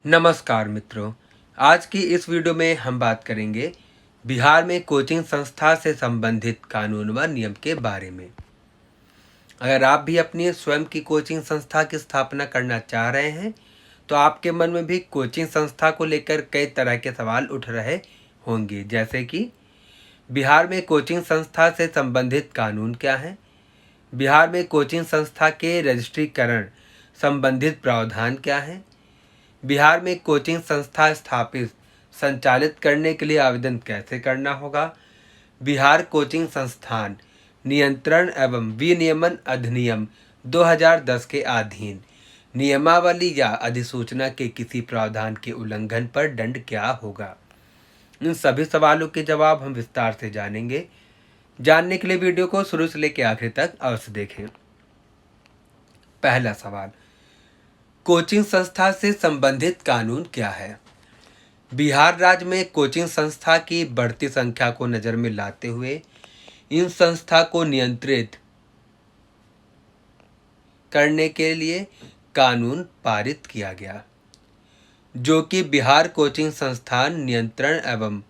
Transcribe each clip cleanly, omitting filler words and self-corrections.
नमस्कार मित्रों। आज की इस वीडियो में हम बात करेंगे बिहार में कोचिंग संस्था से संबंधित कानून व नियम के बारे में। अगर आप भी अपनी स्वयं की कोचिंग संस्था की स्थापना करना चाह रहे हैं तो आपके मन में भी कोचिंग संस्था को लेकर कई तरह के सवाल उठ रहे होंगे, जैसे कि बिहार में कोचिंग संस्था से संबंधित कानून क्या है, बिहार में कोचिंग संस्था के रजिस्ट्रीकरण संबंधित प्रावधान क्या है, बिहार में कोचिंग संस्था स्थापित संचालित करने के लिए आवेदन कैसे करना होगा, बिहार कोचिंग संस्थान नियंत्रण एवं विनियमन अधिनियम 2010 के अधीन नियमावली या अधिसूचना के किसी प्रावधान के उल्लंघन पर दंड क्या होगा। इन सभी सवालों के जवाब हम विस्तार से जानेंगे। जानने के लिए वीडियो को शुरू से लेकर आखिर तक अवश्य देखें। पहला सवाल, कोचिंग संस्था से संबंधित कानून क्या है। बिहार राज्य में कोचिंग संस्था की बढ़ती संख्या को नज़र में लाते हुए इन संस्था को नियंत्रित करने के लिए कानून पारित किया गया, जो कि बिहार कोचिंग संस्थान नियंत्रण एवं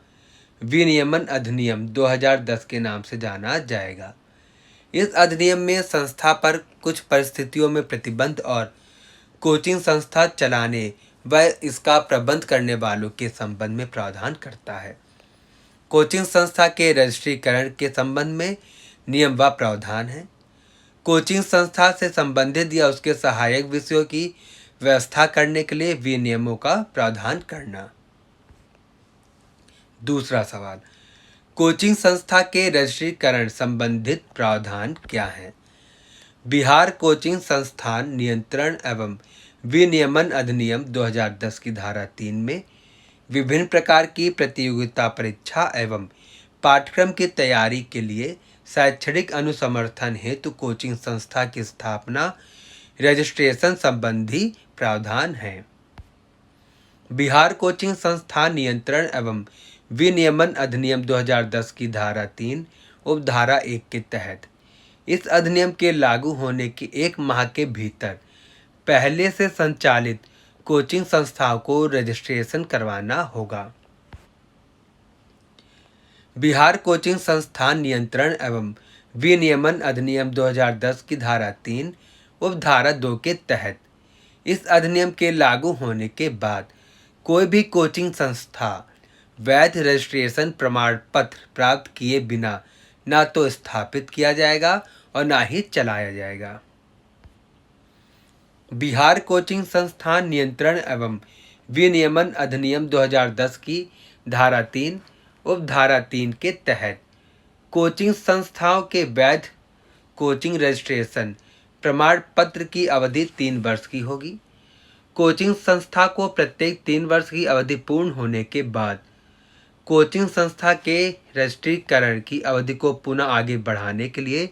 विनियमन अधिनियम 2010 के नाम से जाना जाएगा। इस अधिनियम में संस्था पर कुछ परिस्थितियों में प्रतिबंध और कोचिंग संस्था चलाने व इसका प्रबंध करने वालों के संबंध में प्रावधान करता है। कोचिंग संस्था के रजिस्ट्रीकरण के संबंध में नियम व प्रावधान है। कोचिंग संस्था से संबंधित या उसके सहायक विषयों की व्यवस्था करने के लिए विनियमों का प्रावधान करना। दूसरा सवाल, कोचिंग संस्था के रजिस्ट्रीकरण संबंधित प्रावधान क्या है। बिहार कोचिंग संस्थान नियंत्रण एवं विनियमन अधिनियम 2010 की धारा 3 में विभिन्न प्रकार की प्रतियोगिता परीक्षा एवं पाठ्यक्रम की तैयारी के लिए शैक्षणिक अनुसमर्थन हेतु कोचिंग संस्था की स्थापना रजिस्ट्रेशन संबंधी प्रावधान है। बिहार कोचिंग संस्थान नियंत्रण एवं विनियमन अधिनियम 2010 की धारा 3 उपधारा 1 के तहत इस अधिनियम के लागू होने के 1 माह के भीतर पहले से संचालित कोचिंग संस्थाओं को रजिस्ट्रेशन करवाना होगा। बिहार कोचिंग संस्थान नियंत्रण एवं विनियमन अधिनियम 2010 की धारा 3 उपधारा 2 के तहत इस अधिनियम के लागू होने के बाद कोई भी कोचिंग संस्था वैध रजिस्ट्रेशन प्रमाण पत्र प्राप्त किए बिना न तो स्थापित किया जाएगा और न ही चलाया जाएगा। बिहार कोचिंग संस्थान नियंत्रण एवं विनियमन अधिनियम 2010 की धारा 3 उपधारा 3 के तहत कोचिंग संस्थाओं के वैध कोचिंग रजिस्ट्रेशन प्रमाण पत्र की अवधि 3 वर्ष की होगी। कोचिंग संस्था को प्रत्येक 3 वर्ष की अवधि पूर्ण होने के बाद कोचिंग संस्था के रजिस्ट्रीकरण की अवधि को पुनः आगे बढ़ाने के लिए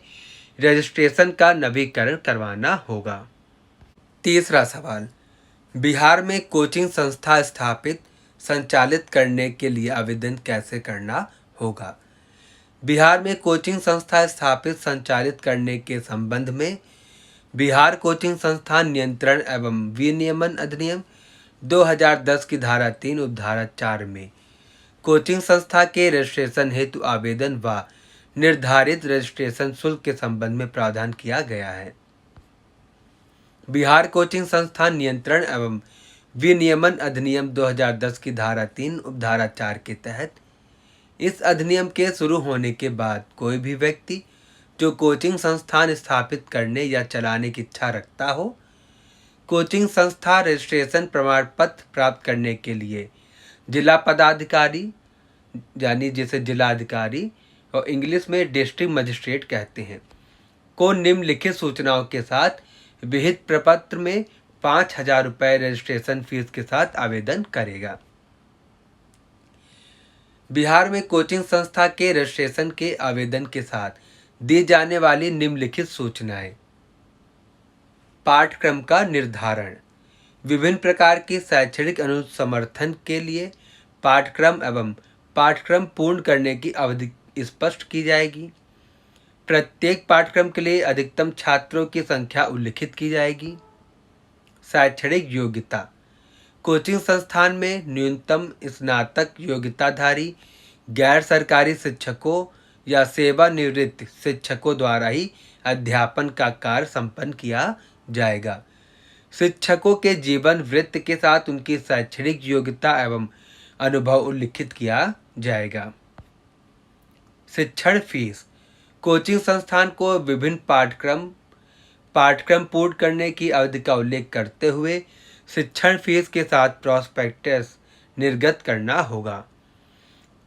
रजिस्ट्रेशन का नवीकरण करवाना होगा। तीसरा सवाल, बिहार में कोचिंग संस्था स्थापित संचालित करने के लिए आवेदन कैसे करना होगा। बिहार में कोचिंग संस्था स्थापित संचालित करने के संबंध में बिहार कोचिंग संस्थान नियंत्रण एवं विनियमन अधिनियम 2010 की धारा 3 उपधारा 4 में कोचिंग संस्था के रजिस्ट्रेशन हेतु आवेदन व निर्धारित रजिस्ट्रेशन शुल्क के संबंध में प्रावधान किया गया है। बिहार कोचिंग संस्थान नियंत्रण एवं विनियमन अधिनियम 2010 की धारा 3 उपधारा 4 के तहत इस अधिनियम के शुरू होने के बाद कोई भी व्यक्ति जो कोचिंग संस्थान स्थापित करने या चलाने की इच्छा रखता हो, कोचिंग संस्था रजिस्ट्रेशन प्रमाण पत्र प्राप्त करने के लिए जिला पदाधिकारी यानी जिसे जिलाधिकारी और इंग्लिश में डिस्ट्रिक्ट मजिस्ट्रेट कहते हैं को निम्नलिखित सूचनाओं के साथ विहित प्रपत्र में 5,000 रुपये रजिस्ट्रेशन फीस के साथ आवेदन करेगा। बिहार में कोचिंग संस्था के रजिस्ट्रेशन के आवेदन के साथ दी जाने वाली निम्नलिखित सूचनाएं। पाठ्यक्रम का निर्धारण, विभिन्न प्रकार की शैक्षणिक अनुसमर्थन के लिए पाठ्यक्रम एवं पाठ्यक्रम पूर्ण करने की अवधि स्पष्ट की जाएगी। प्रत्येक पाठ्यक्रम के लिए अधिकतम छात्रों की संख्या उल्लिखित की जाएगी। शैक्षणिक योग्यता, कोचिंग संस्थान में न्यूनतम स्नातक योग्यताधारी गैर सरकारी शिक्षकों या सेवानिवृत्त शिक्षकों द्वारा ही अध्यापन का कार्य संपन्न किया जाएगा। शिक्षकों के जीवन वृत्त के साथ उनकी शैक्षणिक योग्यता एवं अनुभव उल्लिखित किया जाएगा। शिक्षण फीस। कोचिंग संस्थान को विभिन्न पाठ्यक्रम पूर्ण करने की अवधि का उल्लेख करते हुए शिक्षण फीस के साथ प्रॉस्पेक्टस निर्गत करना होगा।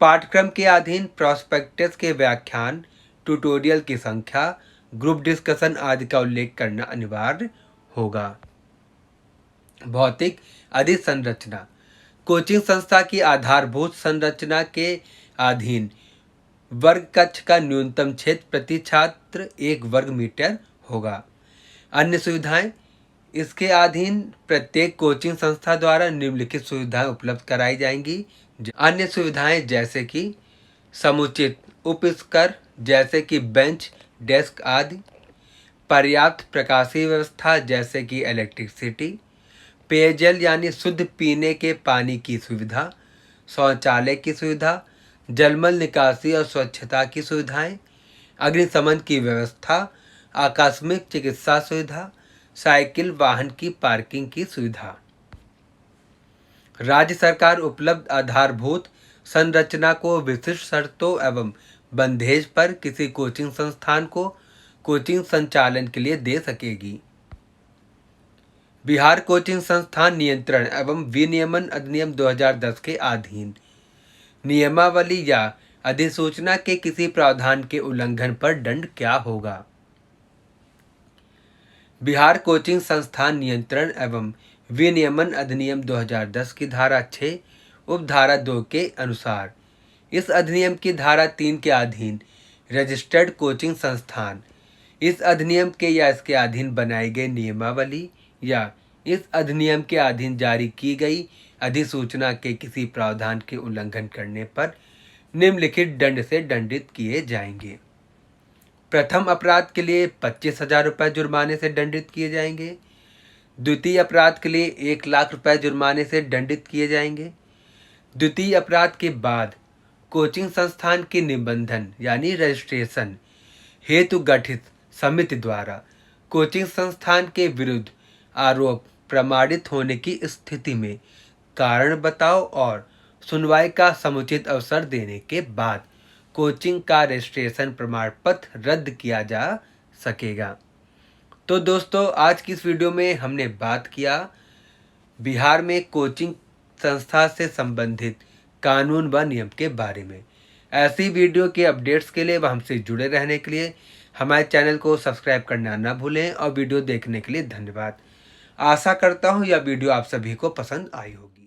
पाठ्यक्रम के अधीन प्रॉस्पेक्टस के व्याख्यान, ट्यूटोरियल की संख्या, ग्रुप डिस्कशन आदि का उल्लेख करना अनिवार्य होगा। भौतिक अधिसंरचना। कोचिंग संस्था की आधारभूत संरचना के अधीन वर्ग कक्ष का न्यूनतम क्षेत्र प्रति छात्र 1 वर्ग मीटर होगा। अन्य सुविधाएं। इसके अधीन प्रत्येक कोचिंग संस्था द्वारा निम्नलिखित सुविधाएं उपलब्ध कराई जाएंगी। अन्य सुविधाएं जैसे कि समुचित उपस्कर जैसे कि बेंच, डेस्क आदि, पर्याप्त प्रकाशीय व्यवस्था जैसे कि इलेक्ट्रिसिटी, पेयजल यानी शुद्ध पीने के पानी की सुविधा, शौचालय की सुविधा, जलमल निकासी और स्वच्छता की सुविधाएं, अग्निशमन की व्यवस्था, आकस्मिक चिकित्सा सुविधा, साइकिल वाहन की पार्किंग की सुविधा। राज्य सरकार उपलब्ध आधारभूत संरचना को विशिष्ट शर्तों एवं बंधेज पर किसी कोचिंग संस्थान को कोचिंग संचालन के लिए दे सकेगी। बिहार कोचिंग संस्थान नियंत्रण एवं विनियमन अधिनियम 2010 के अधीन नियमावली या अधिसूचना के किसी प्रावधान के उल्लंघन पर दंड क्या होगा? बिहार कोचिंग संस्थान नियंत्रण एवं विनियमन अधिनियम 2010 की धारा 6 उपधारा 2 के अनुसार इस अधिनियम की धारा 3 के अधीन रजिस्टर्ड कोचिंग संस्थान इस अधिनियम के या इसके अधीन बनाई गई नियमावली या इस अधिनियम के अधीन जारी की गई अधिसूचना के किसी प्रावधान के उल्लंघन करने पर निम्नलिखित दंड से दंडित किए जाएंगे। प्रथम अपराध के लिए 25,000 रुपये जुर्माने से दंडित किए जाएंगे। द्वितीय अपराध के लिए 1 लाख रुपए जुर्माने से दंडित किए जाएंगे। द्वितीय अपराध के बाद कोचिंग संस्थान के निबंधन यानी रजिस्ट्रेशन हेतु गठित समिति द्वारा कोचिंग संस्थान के विरुद्ध आरोप प्रमाणित होने की स्थिति में कारण बताओ और सुनवाई का समुचित अवसर देने के बाद कोचिंग का रजिस्ट्रेशन प्रमाण पत्र रद्द किया जा सकेगा। तो दोस्तों, आज की इस वीडियो में हमने बात किया बिहार में कोचिंग संस्था से संबंधित कानून व नियम के बारे में। ऐसी वीडियो के अपडेट्स के लिए व हमसे जुड़े रहने के लिए हमारे चैनल को सब्सक्राइब करना ना भूलें और वीडियो देखने के लिए धन्यवाद। आशा करता हूँ यह वीडियो आप सभी को पसंद आई होगी।